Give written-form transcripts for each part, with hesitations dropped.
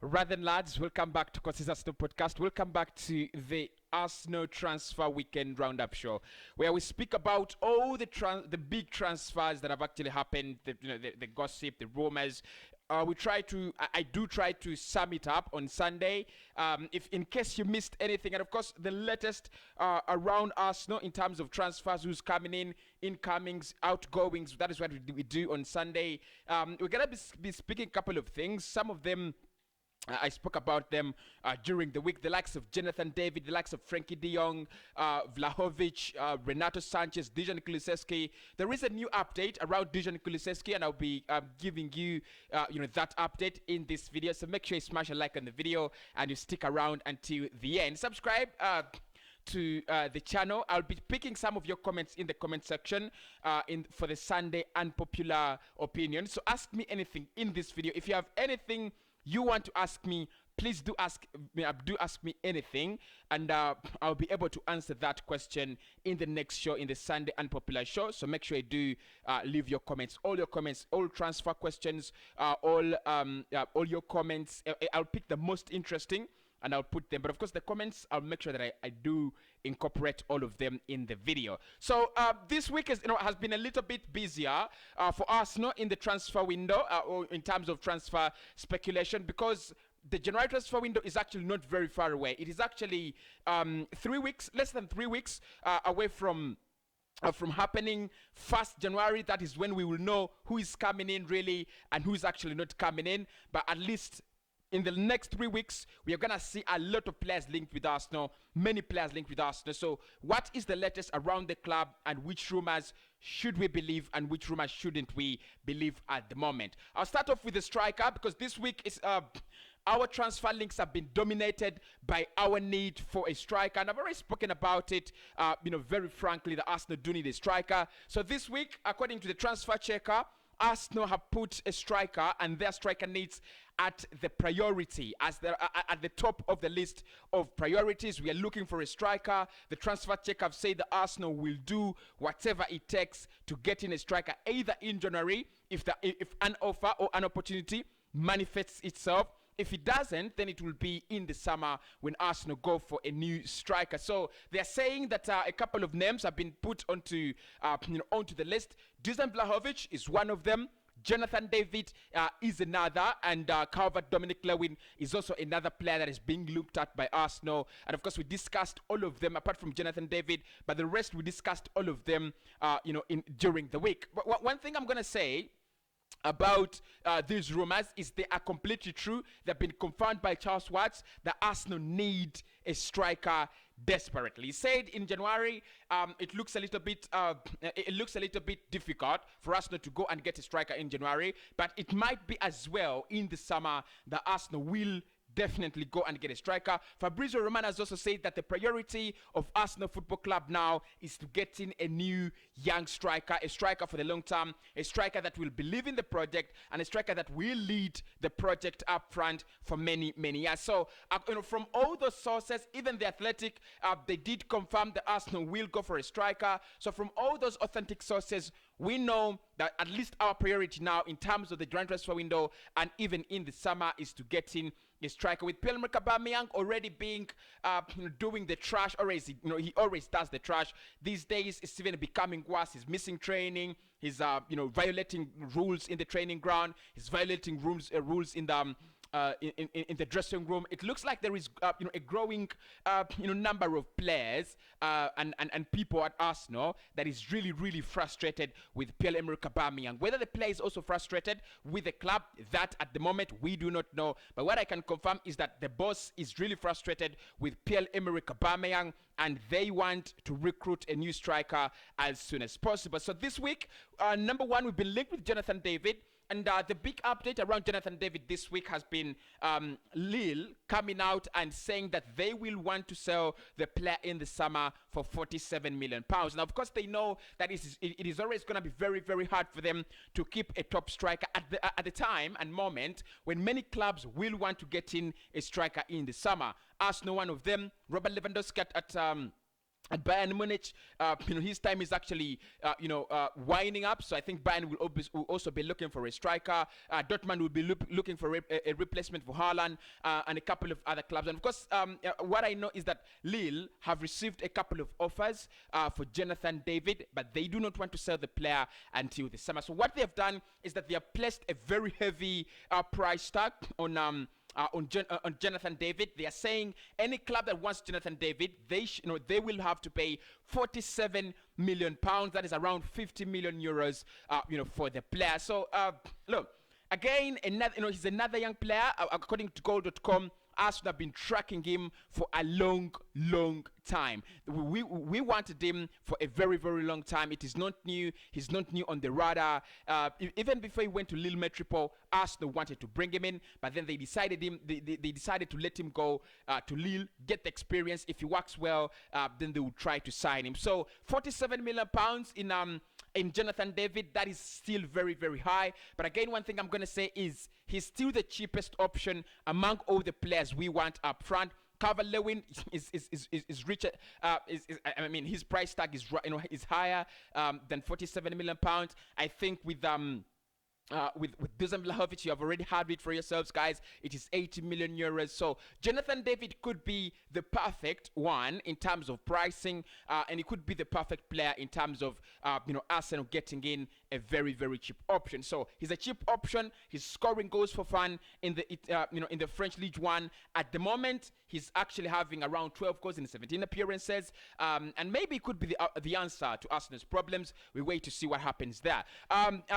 Rather than lads, welcome back to Cossy's Arsenal podcast. Welcome back to the Arsenal Transfer Weekend Roundup Show, where we speak about all the big transfers that have actually happened, the gossip, the rumors. I do try to sum it up on Sunday. If in case you missed anything, and of course the latest around Arsenal in terms of transfers, who's coming in, incomings, outgoings. That is what we do on Sunday. We're gonna be speaking a couple of things. Some of them. I spoke about them during the week. The likes of Jonathan David, the likes of Frankie de Jong, Vlahovic, Renato Sanchez, Kulusevski. There is a new update around Kulusevski, and I'll be giving you, that update in this video. So make sure you smash a like on the video and you stick around until the end. Subscribe. To the channel. I'll be picking some of your comments in the comment section for the Sunday unpopular opinion. So ask me anything in this video. If you have anything you want to ask me, please do ask me anything, and I'll be able to answer that question in the next show, in the Sunday Unpopular Show. So make sure you do leave your comments, all transfer questions, all your comments. I'll pick the most interesting and I'll put them. But of course, the comments, I'll make sure that I do incorporate all of them in the video. So this week has been a little bit busier for Arsenal in the transfer window, or in terms of transfer speculation, because the January transfer window is actually not very far away. It is actually less than 3 weeks away from happening. 1st January, that is when we will know who is coming in really and who is actually not coming in. But at least in the next 3 weeks, we are going to see a lot of players linked with Arsenal, many players linked with Arsenal. So what is the latest around the club, and which rumors should we believe and which rumors shouldn't we believe at the moment? I'll start off with the striker, because this week is our transfer links have been dominated by our need for a striker, and I've already spoken about it, very frankly, the Arsenal do need a striker. So this week, according to the transfer checker, Arsenal have put a striker and their striker needs at the priority, as at the top of the list of priorities. We are looking for a striker. The transfer check have said that Arsenal will do whatever it takes to get in a striker, either in January, if an offer or an opportunity manifests itself. If it doesn't, then it will be in the summer when Arsenal go for a new striker. So they're saying that a couple of names have been put onto the list. Dusan Vlahovic is one of them. Jonathan David is another, and Calvert-Dominic Lewin is also another player that is being looked at by Arsenal. And of course, we discussed all of them apart from Jonathan David, but the rest we discussed all of them, during the week. But one thing I'm gonna say about these rumors is they are completely true. They've been confirmed by Charles Watts that Arsenal need a striker desperately. He said in January, it looks a little bit difficult for Arsenal to go and get a striker in January, but it might be as well in the summer that Arsenal will definitely go and get a striker. Fabrizio Romano has also said that the priority of Arsenal Football Club now is to get in a new young striker, a striker for the long term, a striker that will believe in the project, and a striker that will lead the project up front for many, many years. So, from all those sources, even the Athletic, they did confirm that Arsenal will go for a striker. So from all those authentic sources, we know that at least our priority now in terms of the January transfer window and even in the summer is to get in a striker. With Pierre-Emerick Aubameyang already being doing the trash, he always does the trash. These days it's even becoming worse. He's missing training. He's violating rules in the training ground. He's violating rules in the dressing room. It looks like there is a growing number of players and people at Arsenal that is really, really frustrated with Pierre-Emerick Aubameyang. Whether the player is also frustrated with the club, that at the moment we do not know. But what I can confirm is that the boss is really frustrated with Pierre-Emerick Aubameyang, and they want to recruit a new striker as soon as possible. So this week, number one, we've been linked with Jonathan David. And the big update around Jonathan David this week has been Lille coming out and saying that they will want to sell the player in the summer for £47 million. Now, of course, they know that it is always going to be very, very hard for them to keep a top striker at the time and moment when many clubs will want to get in a striker in the summer. Arsenal, one of them. Robert Lewandowski at Bayern Munich, his time is actually, winding up. So I think Bayern will also be looking for a striker. Dortmund will be looking for a replacement for Haaland, and a couple of other clubs. And of course, what I know is that Lille have received a couple of offers for Jonathan David, but they do not want to sell the player until the summer. So what they have done is that they have placed a very heavy price tag on Jonathan David. They are saying any club that wants Jonathan David, they will have to pay 47 million pounds. That is around 50 million euros, for the player. So look, again, he's another young player. According to Goal.com, Arsenal have been tracking him for a long time. We wanted him for a very long time. It is not new. He's not new on the radar. Even before he went to Lille Metropole, Arsenal wanted to bring him in, but then they decided to let him go to Lille, get the experience. If he works well, then they will try to sign him. So 47 million pounds in Jonathan David, that is still very high. But again, one thing I'm going to say is he's still the cheapest option among all the players we want up front. Calvert-Lewin is richer. His price tag is higher than 47 million pounds. I think with Dusan Vlahovic, you have already had it for yourselves, guys. It is 80 million euros. So Jonathan David could be the perfect one in terms of pricing, and he could be the perfect player in terms of Arsenal getting in a very cheap option. So he's a cheap option. He's scoring goals for fun in the French Ligue 1 at the moment. He's actually having around 12 goals in 17 appearances, and maybe it could be the answer to Arsenal's problems. We wait to see what happens there.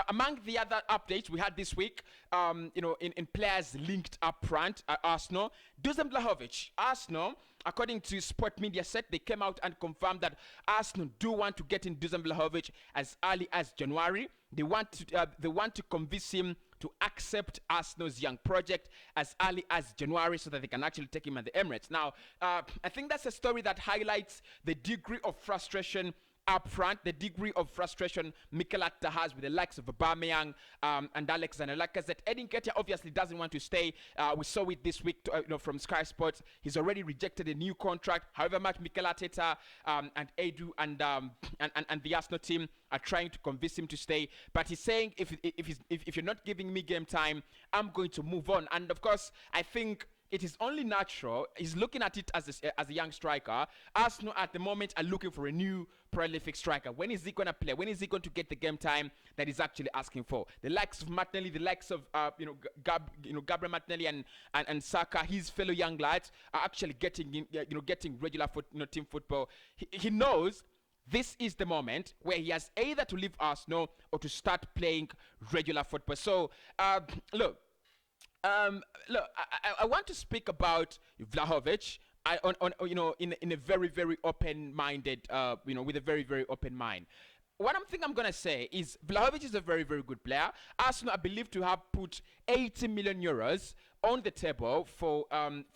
Among the other updates we had this week, in players linked up front at Arsenal, Dusan Vlahovic. Arsenal, according to Sport Media Set, they came out and confirmed that Arsenal do want to get in Dusan Vlahovic as early as January. They want to convince him to accept Arsenal's young project as early as January so that they can actually take him at the Emirates. Now, I think that's a story that highlights the degree of frustration up front, the degree of frustration Mikel Arteta has with the likes of Aubameyang and Alexander Lacazette. Eddie Nketiah obviously doesn't want to stay. We saw it this week from Sky Sports. He's already rejected a new contract. However much Mikel Arteta and Edu and the Arsenal team are trying to convince him to stay, but he's saying if you're not giving me game time, I'm going to move on. And of course, I think it is only natural. He's looking at it as a young striker. Arsenal at the moment are looking for a new prolific striker. When is he going to play? When is he going to get the game time that he's actually asking for? The likes of Martinelli, the likes of Gabriel Martinelli and Saka, his fellow young lads, are actually getting regular team football. He knows this is the moment where he has either to leave Arsenal or to start playing regular football. So look, I want to speak about Vlahovic in a very open-minded, with a very open mind. One thing I'm going to say is Vlahovic is a very good player. Arsenal are believed to have put 80 million euros on the table for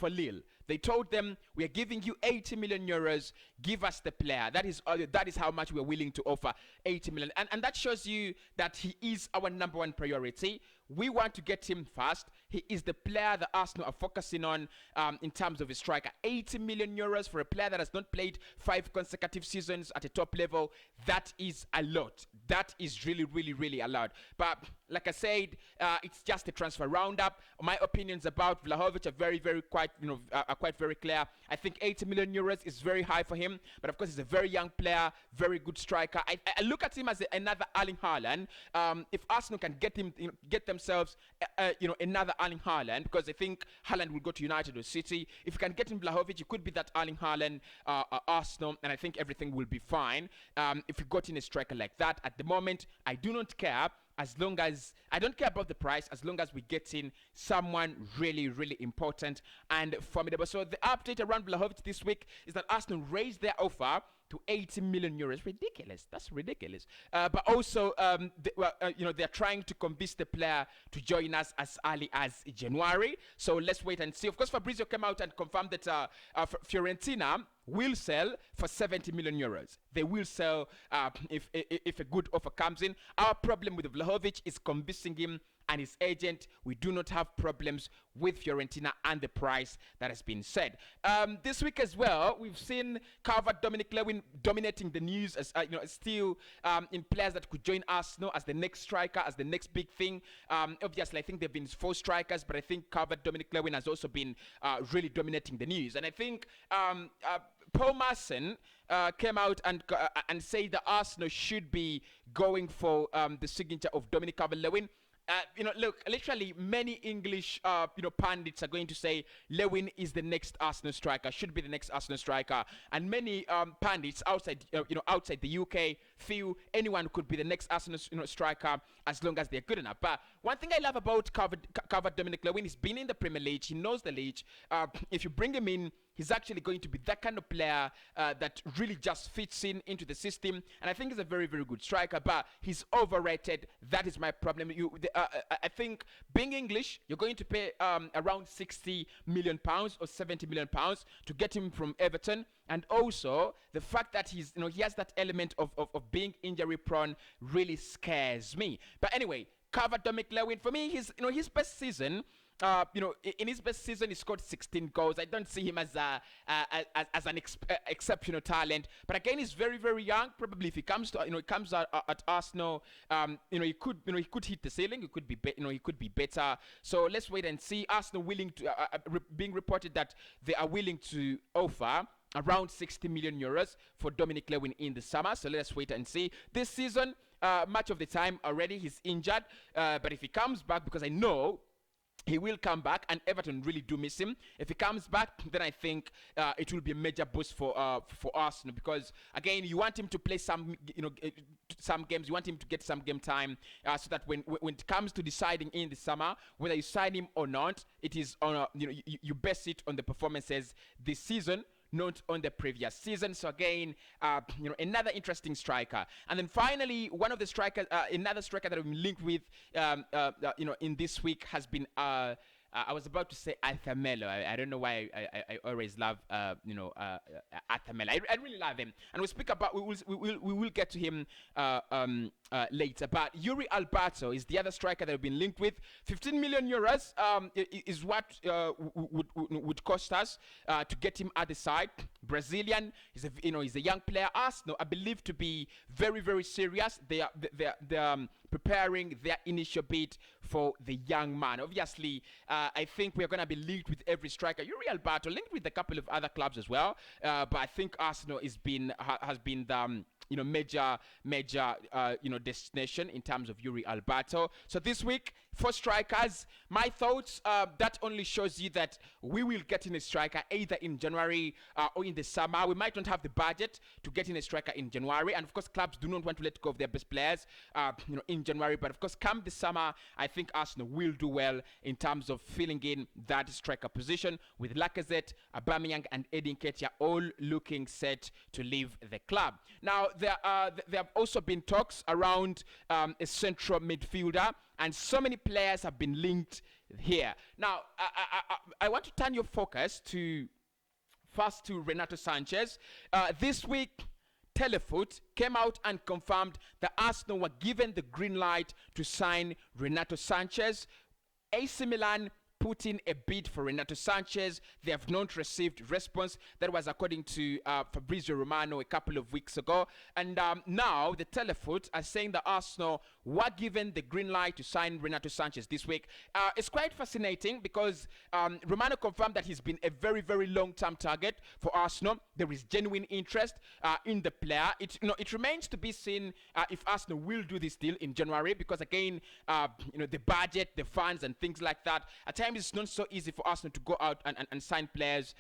Lille. They told them, we are giving you 80 million euros, give us the player. That is how much we're willing to offer, 80 million. And that shows you that he is our number one priority. We want to get him fast. He is the player that Arsenal are focusing on in terms of his striker. 80 million euros for a player that has not played 5 consecutive seasons at a top level. That is a lot. That is really a lot. But like I said, it's just a transfer roundup. My opinions about Vlahovic are quite very clear. I think 80 million euros is very high for him. But of course, he's a very young player, very good striker. I look at him as another Erling Haaland. If Arsenal can get themselves another Erling Haaland, because I think Haaland will go to United or City. If you can get in Vlahovic, it could be that Erling Haaland Arsenal, and I think everything will be fine. If you got in a striker like that, at the moment, I do not care. As long as I don't care about the price, as long as we get in someone really important and formidable. So the update around Vlahovic this week is that Arsenal raised their offer to 80 million euros. Ridiculous. That's ridiculous. But also, they're trying to convince the player to join us as early as January. So let's wait and see. Of course, Fabrizio came out and confirmed that Fiorentina will sell for 70 million euros. They will sell if a good offer comes in. Our problem with Vlahovic is convincing him and his agent, we do not have problems with Fiorentina and the price that has been said. This week as well, we've seen Calvert Dominic Lewin dominating the news as still in players that could join Arsenal as the next striker, as the next big thing. Obviously, I think there have been 4 strikers, but I think Calvert Dominic Lewin has also been really dominating the news. And I think Paul Marson came out and said that Arsenal should be going for the signature of Dominic Calvert-Lewin. Look, literally many English, pundits are going to say Lewin is the next Arsenal striker, should be the next Arsenal striker, and many pundits outside the UK feel anyone could be the next Arsenal striker as long as they're good enough. But one thing I love about Calvert Dominic Lewin, he's been in the Premier League, he knows the league. If you bring him in, he's actually going to be that kind of player that really just fits into the system. And I think he's a very, very good striker, but he's overrated. That is my problem. I think being English, you're going to pay around £60 million or £70 million to get him from Everton. And also the fact that he has that element of being injury prone really scares me. But anyway, Calvert Dominic Lewin, for me, his best season. In his best season, he scored 16 goals. I don't see him as an exceptional talent. But again, he's very, very young. Probably if he comes out at Arsenal, he could hit the ceiling. He could be better. So let's wait and see. Arsenal being reported that they are willing to offer around 60 million euros for Dominic Lewin in the summer. So let's wait and see. This season, much of the time already he's injured. But if he comes back, because I know he will come back, and Everton really do miss him. If he comes back, then I think it will be a major boost for Arsenal, because again, you want him to play some games. You want him to get some game time, so that when it comes to deciding in the summer whether you sign him or not, it is on you base it on the performances this season, not on the previous season. So again, another interesting striker. And then finally, one of the strikers, another striker that we've been linked with, in this week has been, I was about to say Arthur Melo. I don't know why I always love, Arthur Melo. I really love him. And we'll speak about, we will get to him later. But Yuri Alberto is the other striker that we've been linked with. 15 million euros is what would cost us to get him at the side. Brazilian, he's a young player. Arsenal, I believe, to be very, very serious. They are preparing their initial bid for the young man. Obviously, I think we're going to be linked with every striker. Yuri Alberto linked with a couple of other clubs as well. But I think Arsenal has been the major destination in terms of Yuri Alberto. So this week, 4 strikers. My thoughts, that only shows you that we will get in a striker either in January or in the summer. We might not have the budget to get in a striker in January, and of course clubs do not want to let go of their best players in January. But of course, come the summer, I think Arsenal will do well in terms of filling in that striker position, with Lacazette, Aubameyang and Edin Nketiah all looking set to leave the club. Now there have also been talks around a central midfielder, and so many players have been linked here. Now, I want to turn your focus first to Renato Sanchez. This week, Telefoot came out and confirmed that Arsenal were given the green light to sign Renato Sanchez. AC Milan put in a bid for Renato Sanchez. They have not received response. That was according to Fabrizio Romano a couple of weeks ago. And now the Telefoot are saying that Arsenal were given the green light to sign Renato Sanchez this week. It's quite fascinating because Romano confirmed that he's been a very, very long-term target for Arsenal. There is genuine interest in the player. It remains to be seen if Arsenal will do this deal in January, because again, the budget, the funds and things like that. At times it's not so easy for Arsenal to go out and sign players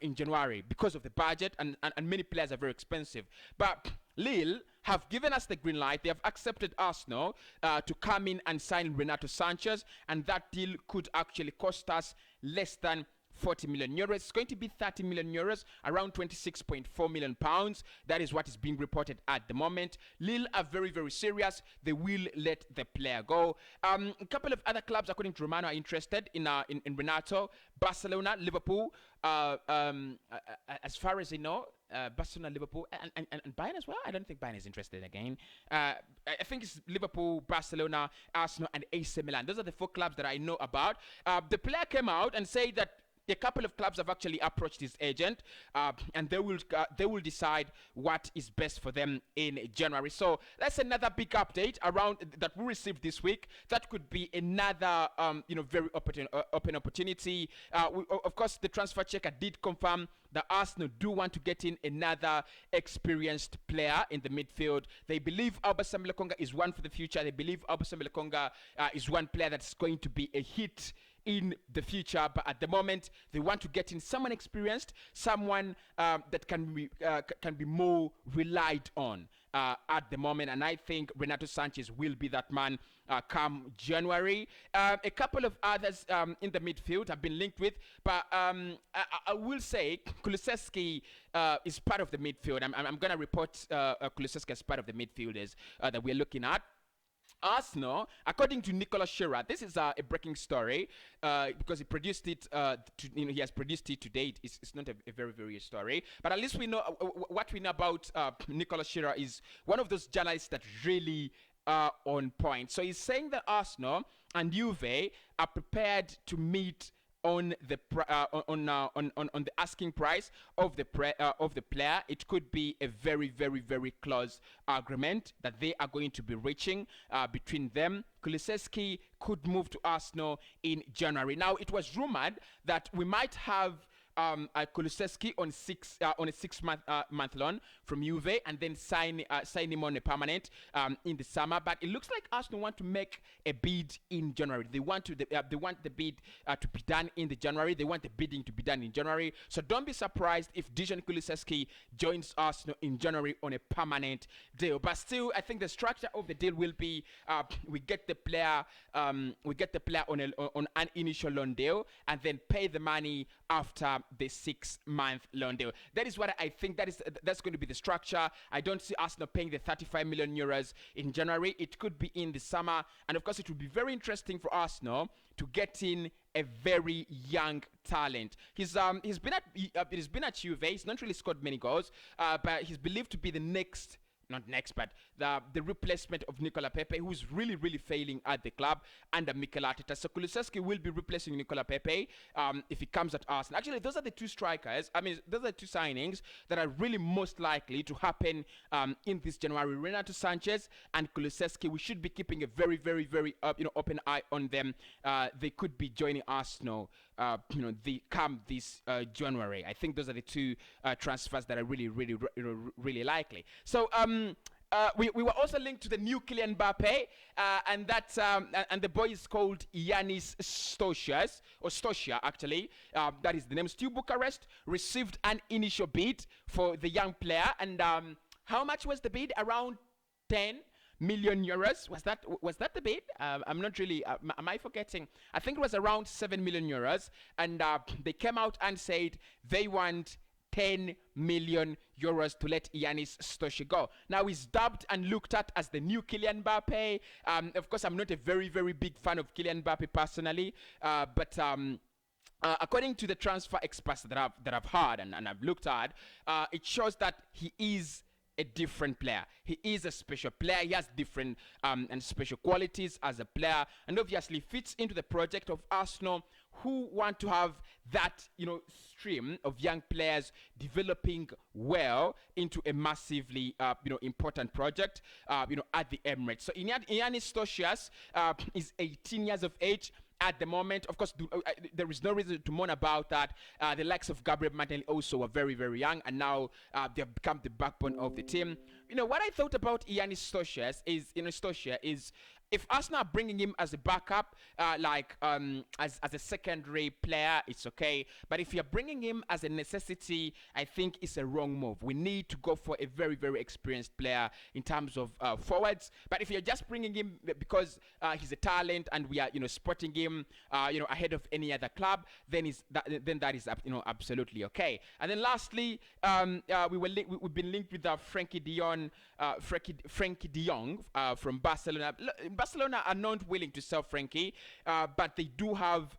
in January because of the budget, and many players are very expensive. But Lille have given us the green light. They have accepted Arsenal to come in and sign Renato Sanchez, and that deal could actually cost us less than 40 million euros. It's going to be 30 million euros, around 26.4 million pounds. That is what is being reported at the moment. Lille are very, very serious. They will let the player go. A couple of other clubs, according to Romano, are interested in Renato. Barcelona, Liverpool, as far as I know, Barcelona, Liverpool, and Bayern as well. I don't think Bayern is interested again. I think it's Liverpool, Barcelona, Arsenal, and AC Milan. Those are the 4 clubs that I know about. The player came out and said that a couple of clubs have actually approached his agent, and they will decide what is best for them in January. So that's another big update around that we received this week. That could be another very open opportunity. Of course, the transfer checker did confirm that Arsenal do want to get in another experienced player in the midfield. They believe Aubameyang Lokonga is one for the future. They believe Aubameyang Lokonga is one player that's going to be a hit in the future, but at the moment they want to get in someone experienced, someone that can be more relied on at the moment, and I think Renato Sanchez will be that man come January. A couple of others in the midfield have been linked with, but I will say Kulusevski is part of the midfield. I'm going to report Kulusevski as part of the midfielders that we're looking at. Arsenal, according to Nicolas Shearer, this is a breaking story because he produced it. He has produced it to date. It's not a very, very story, but at least we know what we know about Nicolas Shearer is one of those journalists that really are on point. So he's saying that Arsenal and Juve are prepared to meet on the asking price of the player. It could be a very, very, very close agreement that they are going to be reaching between them. Kulusevski could move to Arsenal in January. Now, it was rumored that we might have Kulusevski on a 6-month loan from Juve and then sign him on a permanent in the summer. But it looks like Arsenal want to make a bid in January. They want the bid to be done in the January. They want the bidding to be done in January. So don't be surprised if Dejan Kulusevski joins Arsenal in January on a permanent deal. But still, I think the structure of the deal will be we get the player on an initial loan deal and then pay the money after the 6-month loan deal. That is what I think that's going to be the structure. I don't see Arsenal paying the 35 million euros in January. It could be in the summer, and of course it would be very interesting for Arsenal to get in a very young talent. He's been at Juve. He's not really scored many goals, but he's believed to be the next. Not next, but the replacement of Nicola Pepe, who's really, really failing at the club under Mikel Arteta. So Kulusevski will be replacing Nicola Pepe if he comes at Arsenal. Actually, those are the two strikers. Those are the two signings that are really most likely to happen in this January. Renato Sanchez and Kulusevski. We should be keeping a very, very, very open eye on them. They could be joining Arsenal. Come this January. I think those are the two transfers that are really, really, really likely. So we were also linked to the new Kylian Mbappe, and the boy is called Yanis Stosia actually. That is the name. Still Bucharest received an initial bid for the young player, and how much was the bid? Around 10 million euros. Was that the bid? I'm not really. Am I forgetting? I think it was around 7 million euros, and they came out and said they want 10 million euros to let Yanis Stosia go. Now he's dubbed and looked at as the new Kylian Mbappe. Of course, I'm not a very, very big fan of Kylian Mbappe personally, but according to the transfer experts that I've heard and I've looked at, it shows that he is a different player. He is a special player. He has different and special qualities as a player, and obviously fits into the project of Arsenal, who want to have that stream of young players developing well into a massively important project at the Emirates. So Yanis Stosia is 18 years of age at the moment. Of course, there is no reason to mourn about that. The likes of Gabriel Martinelli also are very, very young, and now they have become the backbone of the team. What I thought about Yanis Stosia is if Arsenal are bringing him as a backup, as a secondary player, it's okay. But if you're bringing him as a necessity, I think it's a wrong move. We need to go for a very, very experienced player in terms of forwards. But if you're just bringing him because he's a talent and we are, spotting him, ahead of any other club, then that is, absolutely okay. And then lastly, we've been linked with Frankie De Jong, from Barcelona. Barcelona are not willing to sell Frankie, but they do have,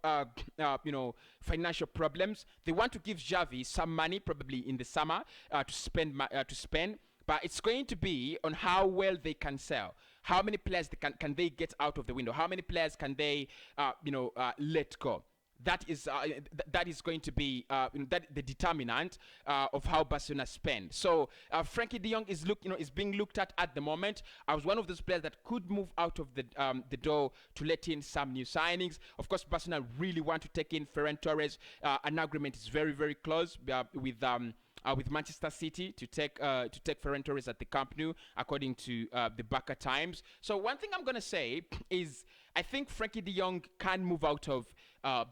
financial problems. They want to give Xavi some money, probably in the summer, to spend. But it's going to be on how well they can sell. How many players can they get out of the window? How many players can they, let go? That is going to be the determinant of how Barcelona spend. So Frankie De Jong is being looked at the moment. I was one of those players that could move out of the door to let in some new signings. Of course, Barcelona really want to take in Ferran Torres. An agreement is very, very close with Manchester City to take Ferran Torres at the Camp Nou, according to the Barca Times. So one thing I'm gonna say is I think Frankie De Jong can move out of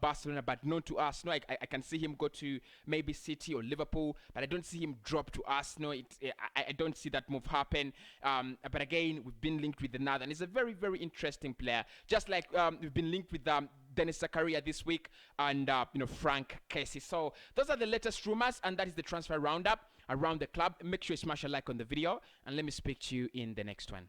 Barcelona, but not to Arsenal. I can see him go to maybe City or Liverpool, but I don't see him drop to Arsenal. I don't see that move happen. But again, we've been linked with another, and he's a very, very interesting player. Just like we've been linked with Dennis Zakaria this week and Frank Cossy. So those are the latest rumors, and that is the transfer roundup around the club. Make sure you smash a like on the video, and let me speak to you in the next one.